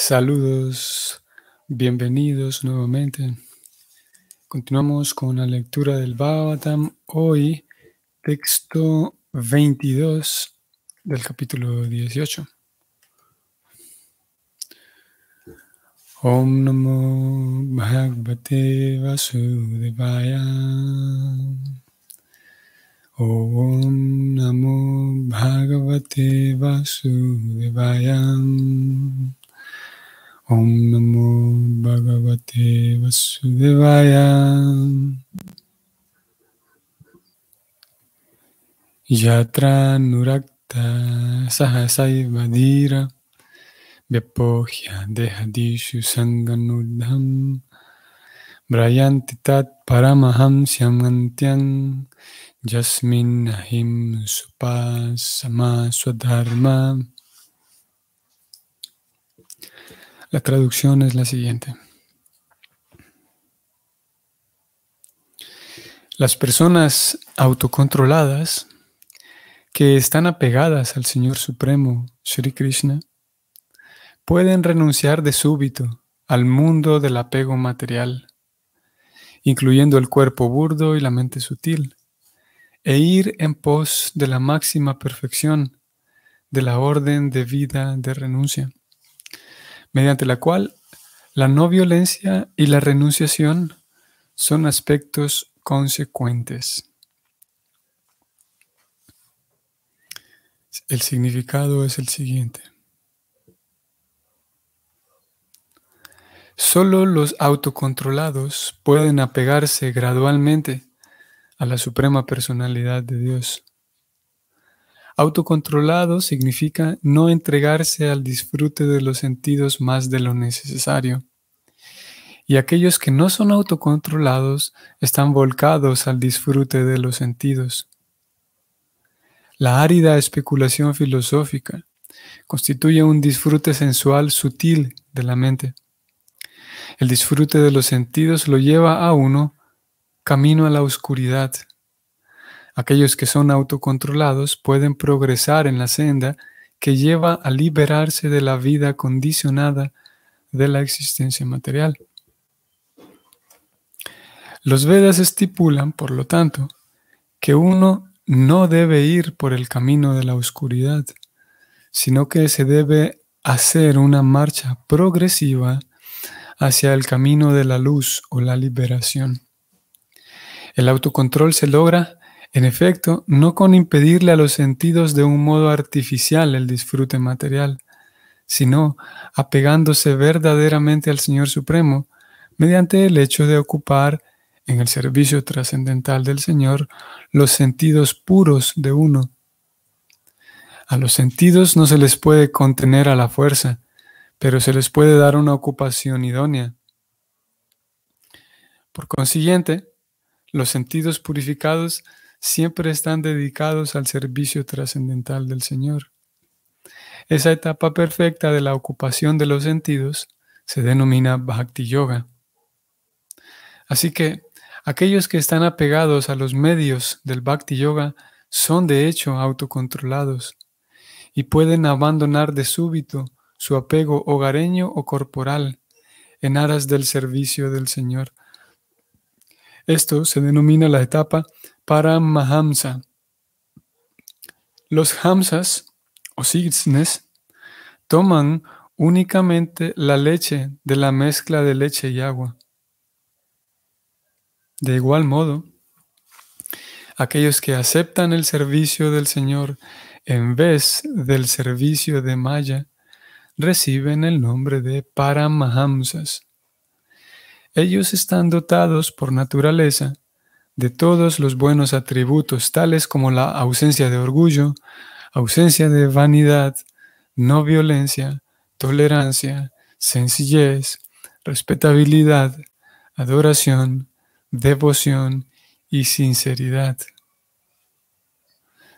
Saludos, bienvenidos nuevamente. Continuamos con la lectura del Bhagavatam. Hoy, texto 22 del capítulo 18. Om Namo Bhagavate Vasudevaya. Om Namo Bhagavate Vasudevaya. Om Namo Bhagavate Vasudevaya. Yatra Nurakta Sahasaiva Dhira Vyapohya Dehadishu Sanganudham Brayanti Tat Paramahamsyam Antyam Yasmin Ahim Supasama Swadharma. La traducción es la siguiente. Las personas autocontroladas que están apegadas al Señor Supremo, Sri Krishna, pueden renunciar de súbito al mundo del apego material, incluyendo el cuerpo burdo y la mente sutil, e ir en pos de la máxima perfección de la orden de vida de renuncia, mediante la cual la no violencia y la renunciación son aspectos consecuentes. El significado es el siguiente. Solo los autocontrolados pueden apegarse gradualmente a la suprema personalidad de Dios. Autocontrolado significa no entregarse al disfrute de los sentidos más de lo necesario. Y aquellos que no son autocontrolados están volcados al disfrute de los sentidos. La árida especulación filosófica constituye un disfrute sensual sutil de la mente. El disfrute de los sentidos lo lleva a uno camino a la oscuridad. Aquellos que son autocontrolados pueden progresar en la senda que lleva a liberarse de la vida condicionada de la existencia material. Los Vedas estipulan, por lo tanto, que uno no debe ir por el camino de la oscuridad, sino que se debe hacer una marcha progresiva hacia el camino de la luz o la liberación. El autocontrol se logra, en efecto, no con impedirle a los sentidos de un modo artificial el disfrute material, sino apegándose verdaderamente al Señor Supremo mediante el hecho de ocupar en el servicio trascendental del Señor los sentidos puros de uno. A los sentidos no se les puede contener a la fuerza, pero se les puede dar una ocupación idónea. Por consiguiente, los sentidos purificados siempre están dedicados al servicio trascendental del Señor. Esa etapa perfecta de la ocupación de los sentidos se denomina Bhakti Yoga. Así que aquellos que están apegados a los medios del Bhakti Yoga son de hecho autocontrolados y pueden abandonar de súbito su apego hogareño o corporal en aras del servicio del Señor. Esto se denomina la etapa Paramahamsa. Los hamsas o cisnes toman únicamente la leche de la mezcla de leche y agua. De igual modo, aquellos que aceptan el servicio del Señor en vez del servicio de Maya reciben el nombre de Paramahamsas. Ellos están dotados por naturaleza de todos los buenos atributos, tales como la ausencia de orgullo, ausencia de vanidad, no violencia, tolerancia, sencillez, respetabilidad, adoración, devoción y sinceridad.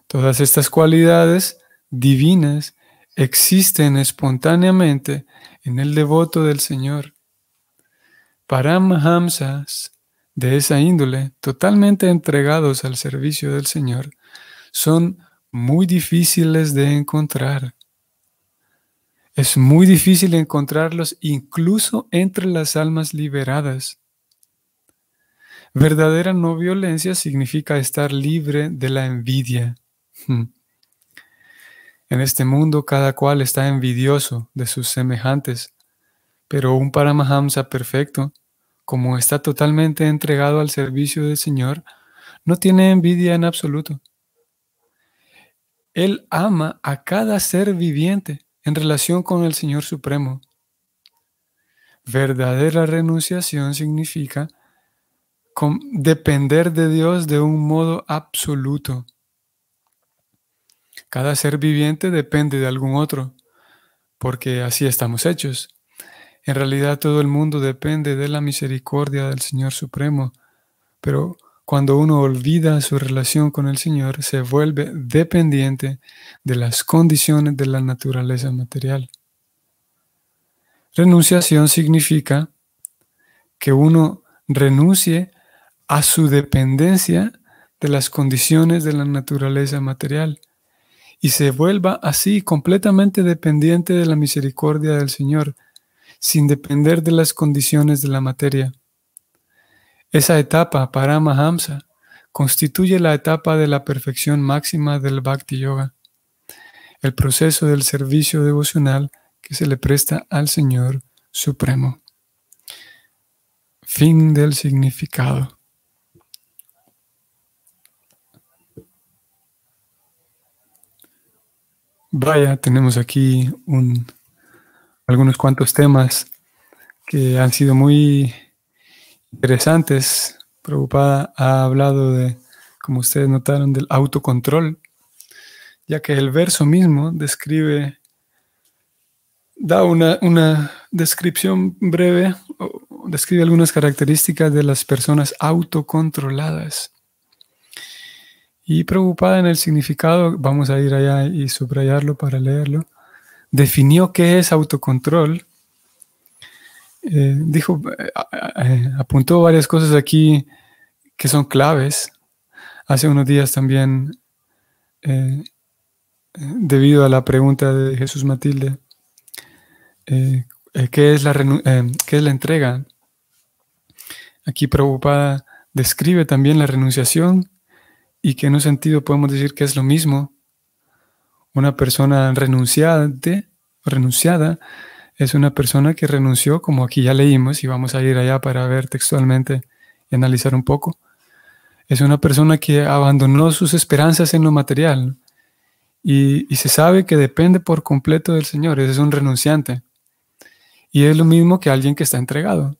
Todas estas cualidades divinas existen espontáneamente en el devoto del Señor. Paramahamsas de esa índole, totalmente entregados al servicio del Señor, son muy difíciles de encontrar. Es muy difícil encontrarlos incluso entre las almas liberadas. Verdadera no violencia significa estar libre de la envidia. En este mundo cada cual está envidioso de sus semejantes, pero un Paramahamsa perfecto, como está totalmente entregado al servicio del Señor, no tiene envidia en absoluto. Él ama a cada ser viviente en relación con el Señor Supremo. Verdadera renunciación significa depender de Dios de un modo absoluto. Cada ser viviente depende de algún otro, porque así estamos hechos. En realidad todo el mundo depende de la misericordia del Señor Supremo, pero cuando uno olvida su relación con el Señor, se vuelve dependiente de las condiciones de la naturaleza material. Renunciación significa que uno renuncie a su dependencia de las condiciones de la naturaleza material y se vuelva así completamente dependiente de la misericordia del Señor, sin depender de las condiciones de la materia. Esa etapa, Paramahamsa, constituye la etapa de la perfección máxima del Bhakti Yoga, el proceso del servicio devocional que se le presta al Señor Supremo. Fin del significado. Vaya, tenemos aquí algunos cuantos temas que han sido muy interesantes. Prabhupada ha hablado de, como ustedes notaron, del autocontrol, ya que el verso mismo da una descripción breve, describe algunas características de las personas autocontroladas. Y Prabhupada en el significado, vamos a ir allá y subrayarlo para leerlo, definió qué es autocontrol. Apuntó varias cosas aquí que son claves. Hace unos días también, debido a la pregunta de Jesús Matilde, ¿qué es la entrega? Aquí Prabhupada describe también la renunciación y que en un sentido podemos decir que es lo mismo. Una persona renunciada es una persona que renunció, como aquí ya leímos, y vamos a ir allá para ver textualmente y analizar un poco. Es una persona que abandonó sus esperanzas en lo material y se sabe que depende por completo del Señor. Ese es un renunciante. Y es lo mismo que alguien que está entregado.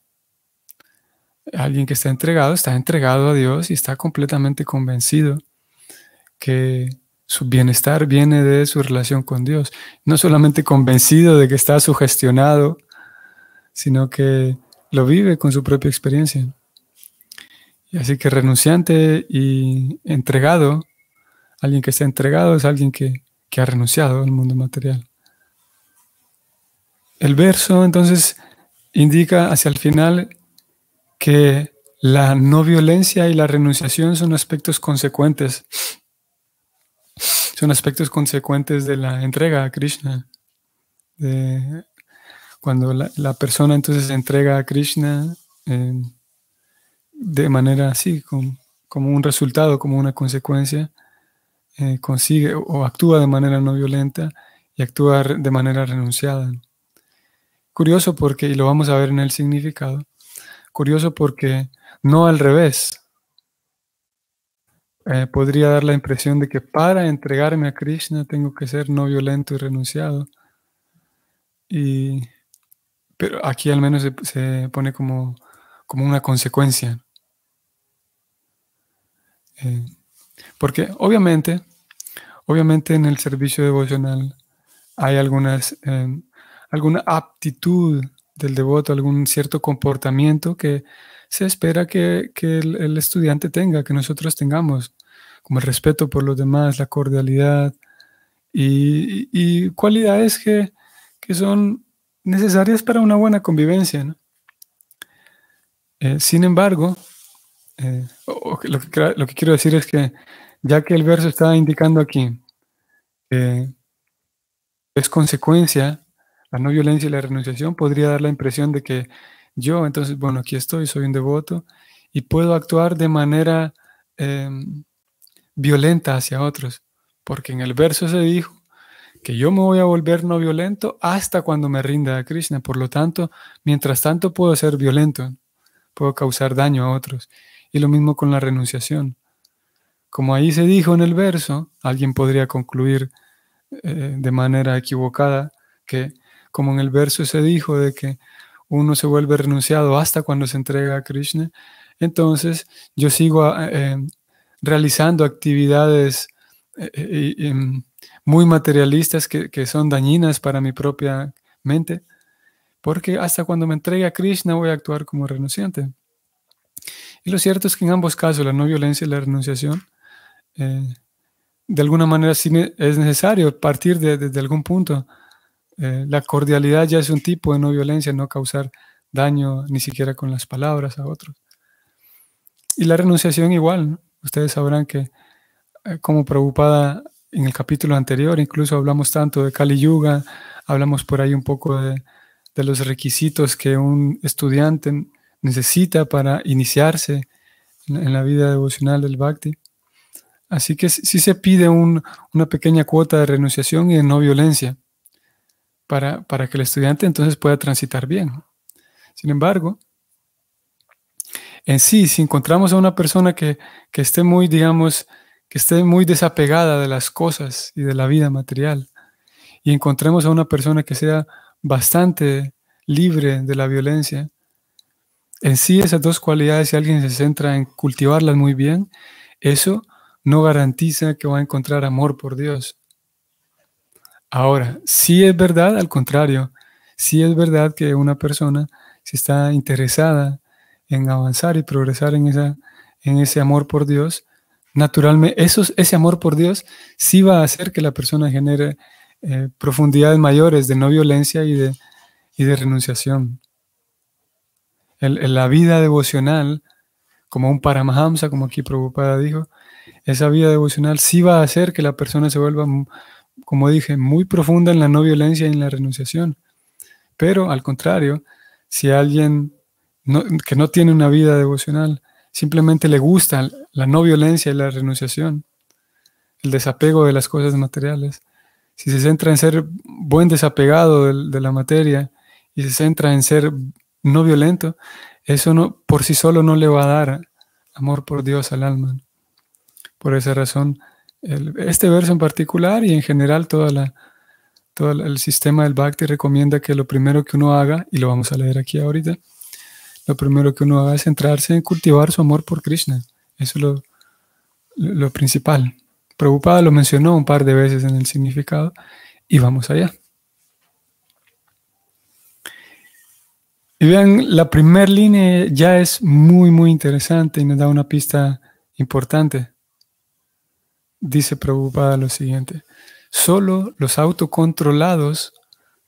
Alguien que está entregado a Dios y está completamente convencido que su bienestar viene de su relación con Dios. No solamente convencido de que está sugestionado, sino que lo vive con su propia experiencia. Y así que renunciante y entregado, alguien que está entregado es alguien que ha renunciado al mundo material. El verso entonces indica hacia el final que la no violencia y la renunciación son aspectos consecuentes. Son aspectos consecuentes de la entrega a Krishna. Cuando la persona entonces se entrega a Krishna de manera así, como un resultado, como una consecuencia, consigue o actúa de manera no violenta y actúa de manera renunciada. Curioso porque, y lo vamos a ver en el significado, curioso porque no al revés. Podría dar la impresión de que para entregarme a Krishna tengo que ser no violento y renunciado. Pero aquí al menos se pone como una consecuencia. Porque obviamente en el servicio devocional hay alguna aptitud del devoto, algún cierto comportamiento que se espera que el estudiante tenga, que nosotros tengamos, como el respeto por los demás, la cordialidad y cualidades que son necesarias para una buena convivencia, ¿no? Sin embargo, lo que quiero decir es que ya que el verso está indicando aquí que es consecuencia La no violencia y la renunciación podría dar la impresión de que yo, entonces, bueno, aquí estoy, soy un devoto y puedo actuar de manera violenta hacia otros, porque en el verso se dijo que yo me voy a volver no violento hasta cuando me rinda a Krishna. Por lo tanto, mientras tanto puedo ser violento, puedo causar daño a otros. Y lo mismo con la renunciación. Como ahí se dijo en el verso, alguien podría concluir de manera equivocada que, como en el verso se dijo de que uno se vuelve renunciado hasta cuando se entrega a Krishna, entonces yo sigo realizando actividades muy materialistas que son dañinas para mi propia mente, porque hasta cuando me entregue a Krishna voy a actuar como renunciante. Y lo cierto es que en ambos casos, la no violencia y la renunciación, de alguna manera sí es necesario partir desde algún punto. La cordialidad ya es un tipo de no violencia, no causar daño ni siquiera con las palabras a otros. Y la renunciación igual, ¿no? Ustedes sabrán que como Prabhupada en el capítulo anterior, incluso hablamos tanto de Kali Yuga, hablamos por ahí un poco de los requisitos que un estudiante necesita para iniciarse en la vida devocional del Bhakti. Así que sí se pide una pequeña cuota de renunciación y de no violencia para que el estudiante entonces pueda transitar bien. Sin embargo, en sí, si encontramos a una persona que esté muy, digamos, que esté muy desapegada de las cosas y de la vida material, y encontremos a una persona que sea bastante libre de la violencia, en sí esas dos cualidades, si alguien se centra en cultivarlas muy bien, eso no garantiza que va a encontrar amor por Dios. Ahora, sí es verdad, al contrario, sí es verdad que una persona, si está interesada en avanzar y progresar en ese amor por Dios, naturalmente, ese amor por Dios sí va a hacer que la persona genere profundidades mayores de no violencia y de renunciación. La vida devocional, como un Paramahamsa, como aquí Prabhupada dijo, esa vida devocional sí va a hacer que la persona se vuelva, como dije, muy profunda en la no violencia y en la renunciación. Pero al contrario, si alguien que no tiene una vida devocional, simplemente le gusta la no violencia y la renunciación, el desapego de las cosas materiales, si se centra en ser buen desapegado de la materia y se centra en ser no violento, eso no, por sí solo no le va a dar amor por Dios al alma. Por esa razón, este verso en particular y en general todo el sistema del Bhakti recomienda que lo primero que uno haga, y lo vamos a leer aquí ahorita, lo primero que uno haga es centrarse en cultivar su amor por Krishna. Eso es lo principal. Prabhupada lo mencionó un par de veces en el significado y vamos allá. Y vean, la primera línea ya es muy, muy interesante y nos da una pista importante. Dice Prabhupada lo siguiente: solo los autocontrolados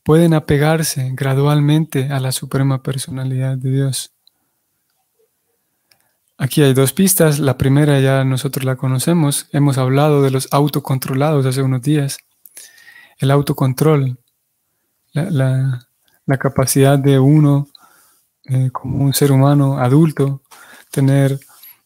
pueden apegarse gradualmente a la suprema personalidad de Dios. Aquí hay dos pistas. La primera ya nosotros la conocemos. Hemos hablado de los autocontrolados hace unos días. El autocontrol, la capacidad de uno como un ser humano adulto tener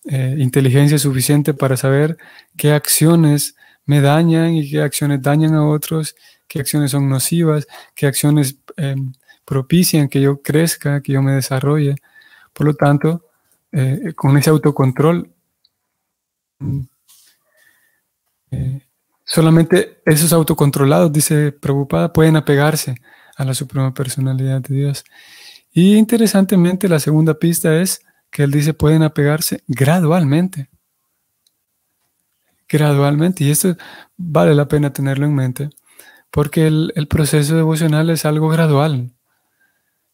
inteligencia suficiente para saber qué acciones me dañan y qué acciones dañan a otros, qué acciones son nocivas, qué acciones propician que yo crezca, que yo me desarrolle. Por lo tanto, con ese autocontrol, solamente esos autocontrolados, dice Prabhupada, pueden apegarse a la suprema personalidad de Dios. Y interesantemente, la segunda pista es que él dice pueden apegarse gradualmente. Gradualmente. Y esto vale la pena tenerlo en mente, porque el proceso devocional es algo gradual,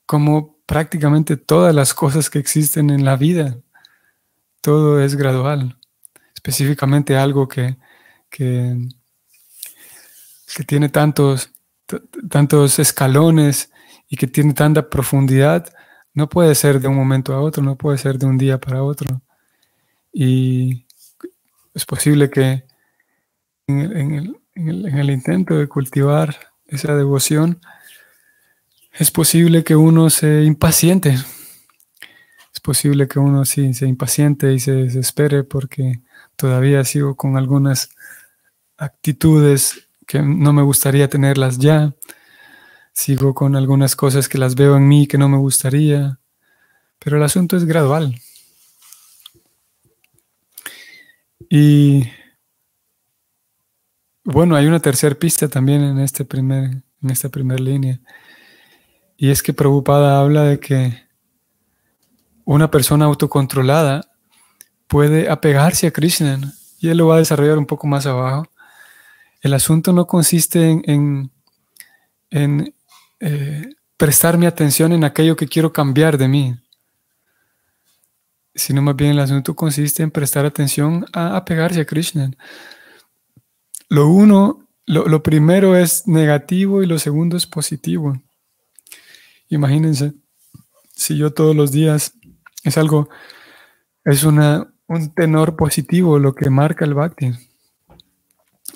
como prácticamente todas las cosas que existen en la vida. Todo es gradual. Específicamente algo que tiene tantos escalones y que tiene tanta profundidad, no puede ser de un momento a otro, no puede ser de un día para otro. Y es posible que en el intento de cultivar esa devoción, Es posible que uno se impaciente. Es posible que uno sí se impaciente y se desespere porque todavía sigo con algunas actitudes que no me gustaría tenerlas ya. Sigo con algunas cosas que las veo en mí que no me gustaría. Pero el asunto es gradual. Y bueno, hay una tercera pista también en esta primera línea. Y es que Prabhupada habla de que una persona autocontrolada puede apegarse a Krishna, ¿no? Y él lo va a desarrollar un poco más abajo. El asunto no consiste en prestar mi atención en aquello que quiero cambiar de mí, sino más bien el asunto consiste en prestar atención a apegarse a Krishna. Lo primero es negativo y lo segundo es positivo. Imagínense, si yo todos los días es un tenor positivo lo que marca el Bhakti.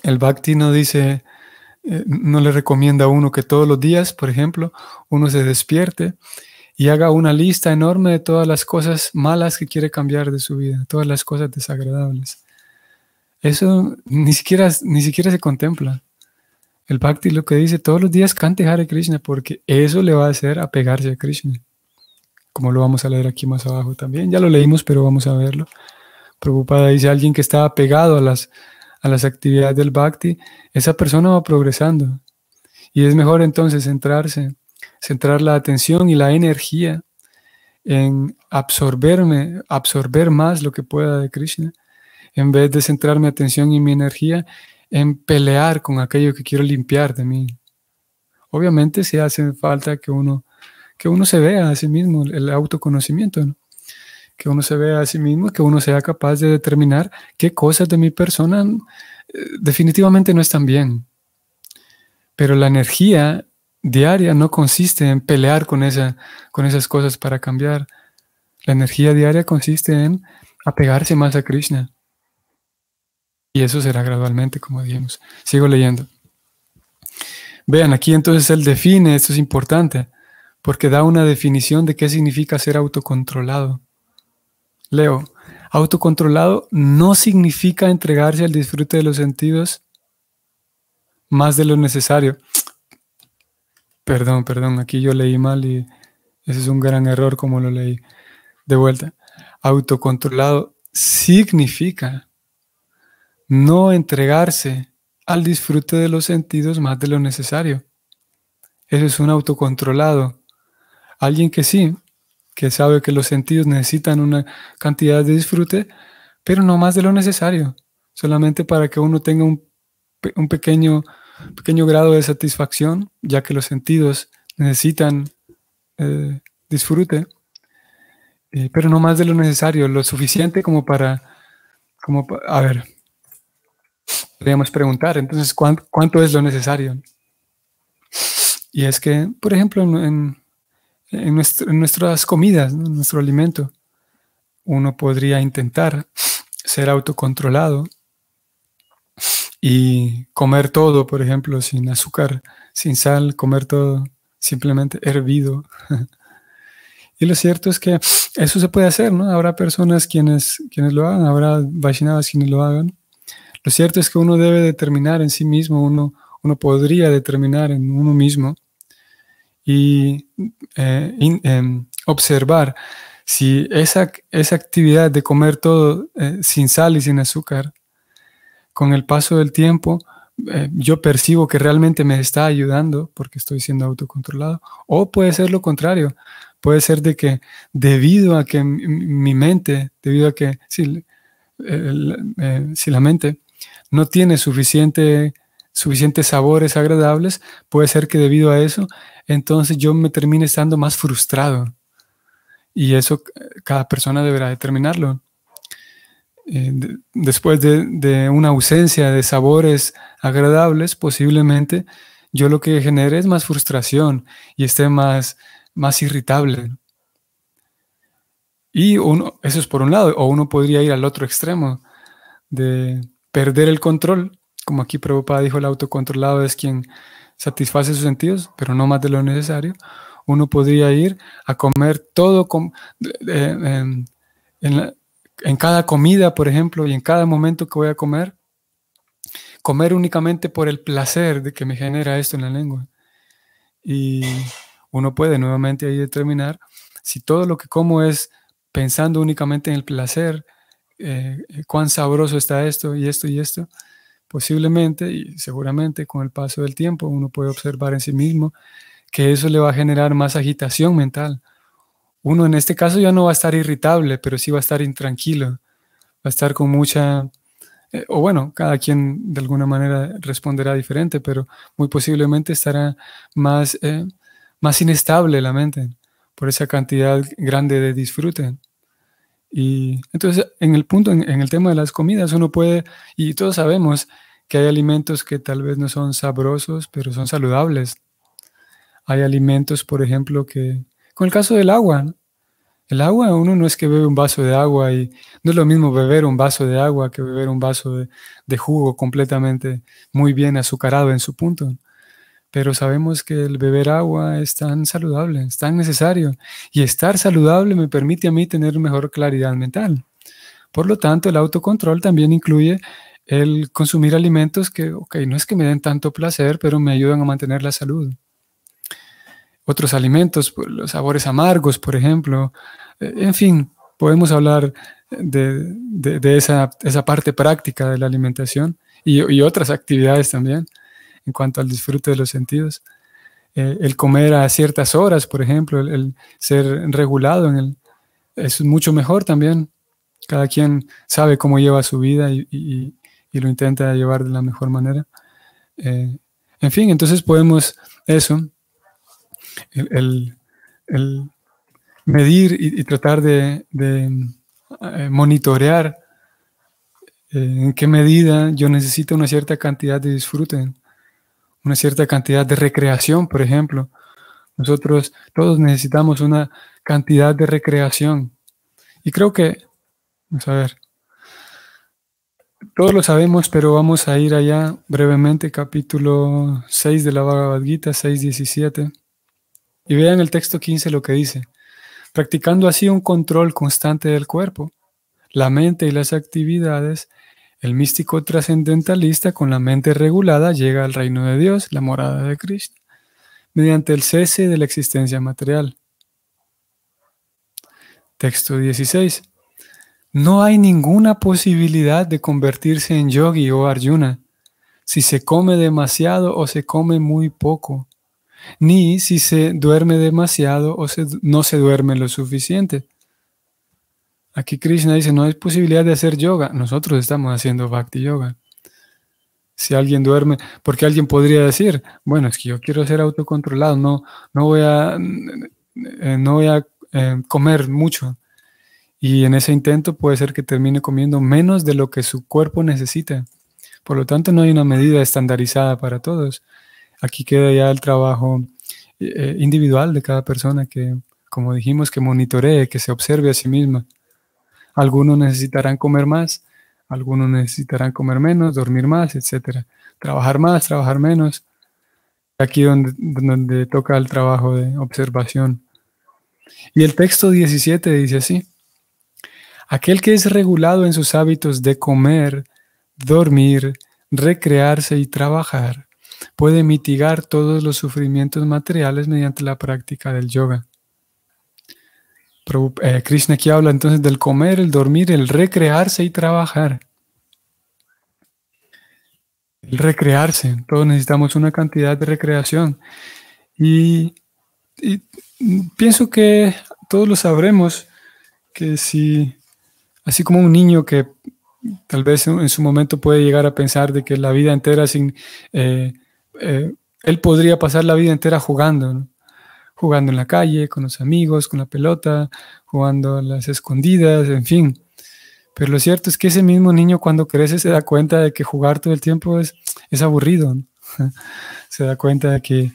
El Bhakti no dice, no le recomienda a uno que todos los días, por ejemplo, uno se despierte y haga una lista enorme de todas las cosas malas que quiere cambiar de su vida, todas las cosas desagradables. Eso ni siquiera se contempla. El Bhakti lo que dice, todos los días cante Hare Krishna, porque eso le va a hacer apegarse a Krishna. Como lo vamos a leer aquí más abajo también. Ya lo leímos, pero vamos a verlo. Prabhupada dice, alguien que está apegado a las actividades del Bhakti, esa persona va progresando. Y es mejor entonces centrar la atención y la energía en absorber más lo que pueda de Krishna, en vez de centrar mi atención y mi energía en pelear con aquello que quiero limpiar de mí. Obviamente sí hace falta que uno se vea a sí mismo, el autoconocimiento, ¿no? Que uno se vea a sí mismo, que uno sea capaz de determinar qué cosas de mi persona definitivamente no están bien. Pero la energía diaria no consiste en pelear con esas cosas para cambiar. La energía diaria consiste en apegarse más a Krishna. Y eso será gradualmente, como dijimos. Sigo leyendo. Vean, aquí entonces él define, esto es importante, porque da una definición de qué significa ser autocontrolado. Leo, autocontrolado no significa entregarse al disfrute de los sentidos más de lo necesario. Perdón, aquí yo leí mal y ese es un gran error como lo leí. De vuelta, autocontrolado significa no entregarse al disfrute de los sentidos más de lo necesario. Eso es un autocontrolado. Alguien que sí, que sabe que los sentidos necesitan una cantidad de disfrute, pero no más de lo necesario, solamente para que uno tenga un pequeño grado de satisfacción, ya que los sentidos necesitan disfrute, pero no más de lo necesario, lo suficiente a ver, podríamos preguntar, entonces, ¿cuánto es lo necesario? Y es que, por ejemplo, en nuestras comidas, ¿no? En nuestro alimento, uno podría intentar ser autocontrolado y comer todo, por ejemplo, sin azúcar, sin sal, comer todo simplemente hervido. Y lo cierto es que eso se puede hacer, ¿no? Habrá personas quienes lo hagan, habrá Vaishnavas quienes lo hagan. Lo cierto es que uno debe determinar en sí mismo, uno podría determinar en uno mismo y observar si esa actividad de comer todo sin sal y sin azúcar, con el paso del tiempo, yo percibo que realmente me está ayudando porque estoy siendo autocontrolado, o puede ser lo contrario. Puede ser de que debido a que mi mente, si la mente no tiene suficientes sabores agradables, puede ser que debido a eso, entonces yo me termine estando más frustrado. Y eso cada persona deberá determinarlo. Después de una ausencia de sabores agradables, posiblemente yo lo que genere es más frustración y esté más irritable. Y eso es por un lado, o uno podría ir al otro extremo de perder el control, como aquí Prabhupada dijo, el autocontrolado es quien satisface sus sentidos, pero no más de lo necesario. uno podría ir a comer todo en, en cada comida, por ejemplo, y en cada momento que voy a comer únicamente por el placer de que me genera esto en la lengua. Y uno puede nuevamente ahí determinar si todo lo que como es pensando únicamente en el placer, cuán sabroso está esto y esto y esto. Posiblemente y seguramente con el paso del tiempo uno puede observar en sí mismo que eso le va a generar más agitación mental. Uno en este caso ya no va a estar irritable, pero sí va a estar intranquilo, va a estar con mucha, o bueno, cada quien de alguna manera responderá diferente, pero muy posiblemente estará más, más inestable la mente por esa cantidad grande de disfrute. Y entonces, en el punto, en el tema de las comidas, uno puede, y todos sabemos que hay alimentos que tal vez no son sabrosos, pero son saludables. Hay alimentos, por ejemplo, que, con el caso del agua, ¿no? El agua, uno no es que bebe un vaso de agua y no es lo mismo beber un vaso de agua que beber un vaso de jugo completamente muy bien azucarado en su punto. Pero sabemos que el beber agua es tan saludable, es tan necesario. Y estar saludable me permite a mí tener mejor claridad mental. Por lo tanto, el autocontrol también incluye el consumir alimentos que, ok, no es que me den tanto placer, pero me ayudan a mantener la salud. Otros alimentos, los sabores amargos, por ejemplo. En fin, podemos hablar de esa parte práctica de la alimentación y otras actividades también en cuanto al disfrute de los sentidos. El comer a ciertas horas, por ejemplo, el ser regulado es mucho mejor también. Cada quien sabe cómo lleva su vida y lo intenta llevar de la mejor manera. En fin, entonces podemos eso, el, el medir y tratar de monitorear en qué medida yo necesito una cierta cantidad de disfrute, una cierta cantidad de recreación, por ejemplo. Nosotros todos necesitamos una cantidad de recreación. Y creo que, vamos a ver, todos lo sabemos, pero vamos a ir allá brevemente, capítulo 6 de la Bhagavad Gita, 6.17. Y vean el texto 15 lo que dice. Practicando así un control constante del cuerpo, la mente y las actividades, el místico trascendentalista con la mente regulada llega al reino de Dios, la morada de Krishna, mediante el cese de la existencia material. Texto 16. No hay ninguna posibilidad de convertirse en yogi o Arjuna si se come demasiado o se come muy poco, ni si se duerme demasiado o no se duerme lo suficiente. Aquí Krishna dice, no hay posibilidad de hacer yoga. Nosotros estamos haciendo bhakti yoga. Si alguien duerme, porque alguien podría decir, bueno, es que yo quiero ser autocontrolado, no voy a comer mucho. Y en ese intento puede ser que termine comiendo menos de lo que su cuerpo necesita. Por lo tanto, no hay una medida estandarizada para todos. Aquí queda ya el trabajo individual de cada persona que, como dijimos, que monitoree, que se observe a sí misma. Algunos necesitarán comer más, algunos necesitarán comer menos, dormir más, etc. Trabajar más, trabajar menos. Aquí donde toca el trabajo de observación. Y el texto 17 dice así. Aquel que es regulado en sus hábitos de comer, dormir, recrearse y trabajar, puede mitigar todos los sufrimientos materiales mediante la práctica del yoga. Krishna aquí habla entonces del comer, el dormir, el recrearse y trabajar. El recrearse, todos necesitamos una cantidad de recreación. Y pienso que todos lo sabremos, que si, así como un niño que tal vez en su momento puede llegar a pensar de que la vida entera él podría pasar la vida entera jugando, ¿no? Jugando en la calle, con los amigos, con la pelota, jugando a las escondidas, en fin. Pero lo cierto es que ese mismo niño cuando crece se da cuenta de que jugar todo el tiempo es aburrido, ¿no? Se da cuenta de que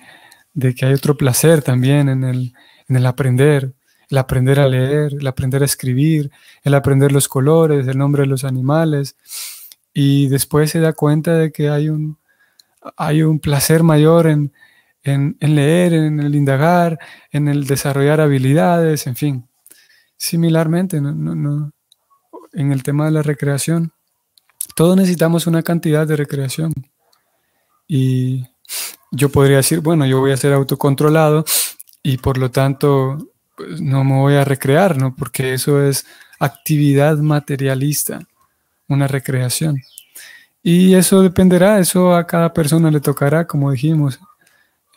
hay otro placer también en el aprender a leer, el aprender a escribir, el aprender los colores, el nombre de los animales. Y después se da cuenta de que hay un placer mayor en en leer, en el indagar, en el desarrollar habilidades, en fin. Similarmente, en el tema de la recreación, todos necesitamos una cantidad de recreación. Y yo podría decir, bueno, yo voy a ser autocontrolado y por lo tanto pues, no me voy a recrear, ¿no? Porque eso es actividad materialista, una recreación. Y eso dependerá, eso a cada persona le tocará, como dijimos,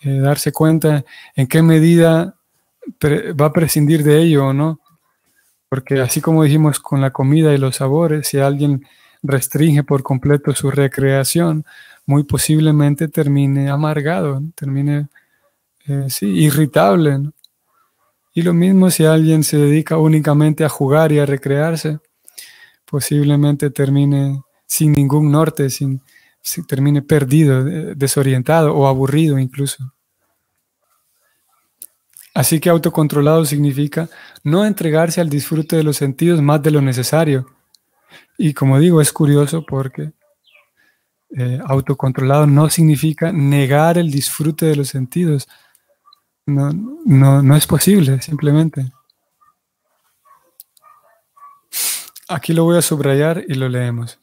darse cuenta en qué medida va a prescindir de ello o no. Porque así como dijimos con la comida y los sabores, si alguien restringe por completo su recreación, muy posiblemente termine amargado, ¿no? Termine sí, irritable, ¿no? Y lo mismo si alguien se dedica únicamente a jugar y a recrearse, posiblemente termine sin ningún norte, termine perdido, desorientado o aburrido incluso. Así que autocontrolado significa no entregarse al disfrute de los sentidos más de lo necesario. Y como digo, es curioso porque autocontrolado no significa negar el disfrute de los sentidos. No es posible, simplemente. Aquí lo voy a subrayar y lo leemos.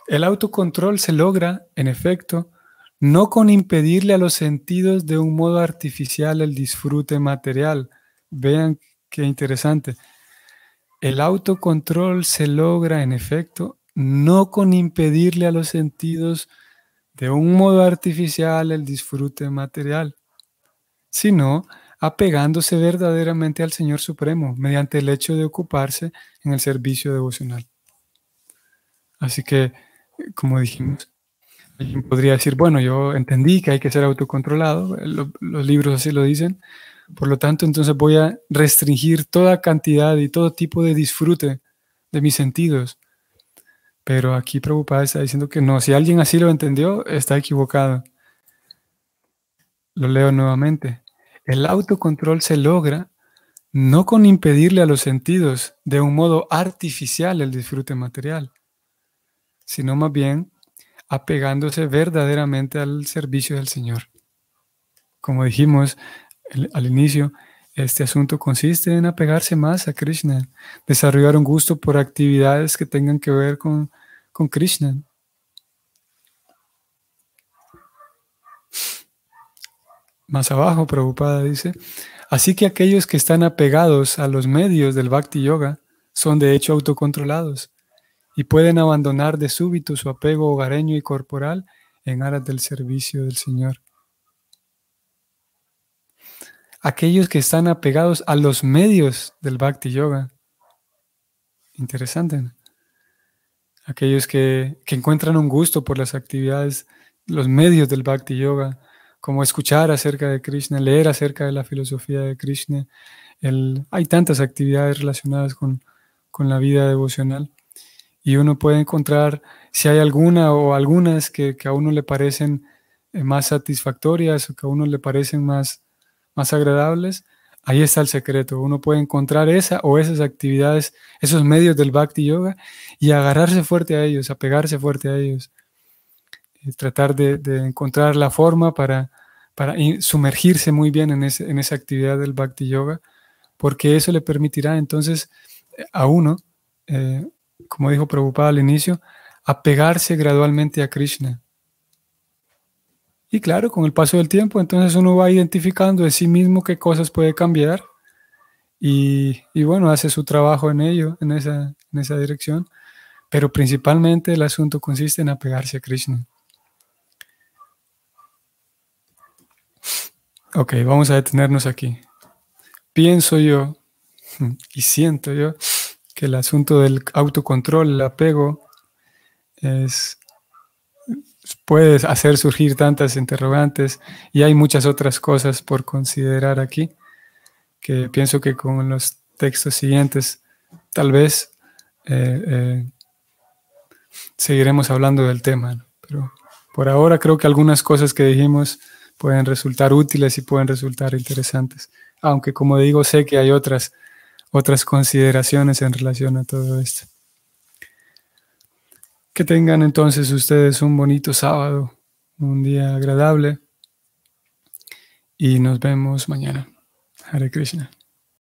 El autocontrol se logra, en efecto, no con impedirle a los sentidos de un modo artificial el disfrute material. Vean qué interesante. El autocontrol se logra, en efecto, no con impedirle a los sentidos de un modo artificial el disfrute material, sino apegándose verdaderamente al Señor Supremo mediante el hecho de ocuparse en el servicio devocional. Así que, como dijimos, alguien podría decir, bueno, yo entendí que hay que ser autocontrolado, los libros así lo dicen, por lo tanto, entonces voy a restringir toda cantidad y todo tipo de disfrute de mis sentidos. Pero aquí Prabhupada está diciendo que no, si alguien así lo entendió, está equivocado. Lo leo nuevamente. El autocontrol se logra no con impedirle a los sentidos de un modo artificial el disfrute material, sino más bien apegándose verdaderamente al servicio del Señor. Como dijimos al inicio, este asunto consiste en apegarse más a Krishna, desarrollar un gusto por actividades que tengan que ver con Krishna. Más abajo, Prabhupada dice, así que aquellos que están apegados a los medios del Bhakti Yoga son de hecho autocontrolados y pueden abandonar de súbito su apego hogareño y corporal en aras del servicio del Señor. Aquellos que están apegados a los medios del Bhakti Yoga. Interesante, ¿no? Aquellos que encuentran un gusto por las actividades, los medios del Bhakti Yoga, como escuchar acerca de Krishna, leer acerca de la filosofía de Krishna. Hay tantas actividades relacionadas con la vida devocional y uno puede encontrar, si hay alguna o algunas que a uno le parecen más satisfactorias o que a uno le parecen más agradables, ahí está el secreto. Uno puede encontrar esa o esas actividades, esos medios del Bhakti Yoga y agarrarse fuerte a ellos, apegarse fuerte a ellos. Y tratar de encontrar la forma para sumergirse muy bien en esa actividad del Bhakti Yoga, porque eso le permitirá entonces a uno, como dijo Prabhupada al inicio, apegarse gradualmente a Krishna. Y claro, con el paso del tiempo, entonces uno va identificando de sí mismo qué cosas puede cambiar y bueno, hace su trabajo en ello, en esa dirección. Pero principalmente el asunto consiste en apegarse a Krishna. Ok, vamos a detenernos aquí. Pienso yo y siento yo que el asunto del autocontrol, el apego, puede hacer surgir tantas interrogantes y hay muchas otras cosas por considerar aquí que pienso que con los textos siguientes tal vez seguiremos hablando del tema, ¿no? Pero por ahora creo que algunas cosas que dijimos pueden resultar útiles y pueden resultar interesantes, aunque como digo sé que hay otras consideraciones en relación a todo esto. Que tengan entonces ustedes un bonito sábado, un día agradable. y nos vemos mañana. Hare Krishna.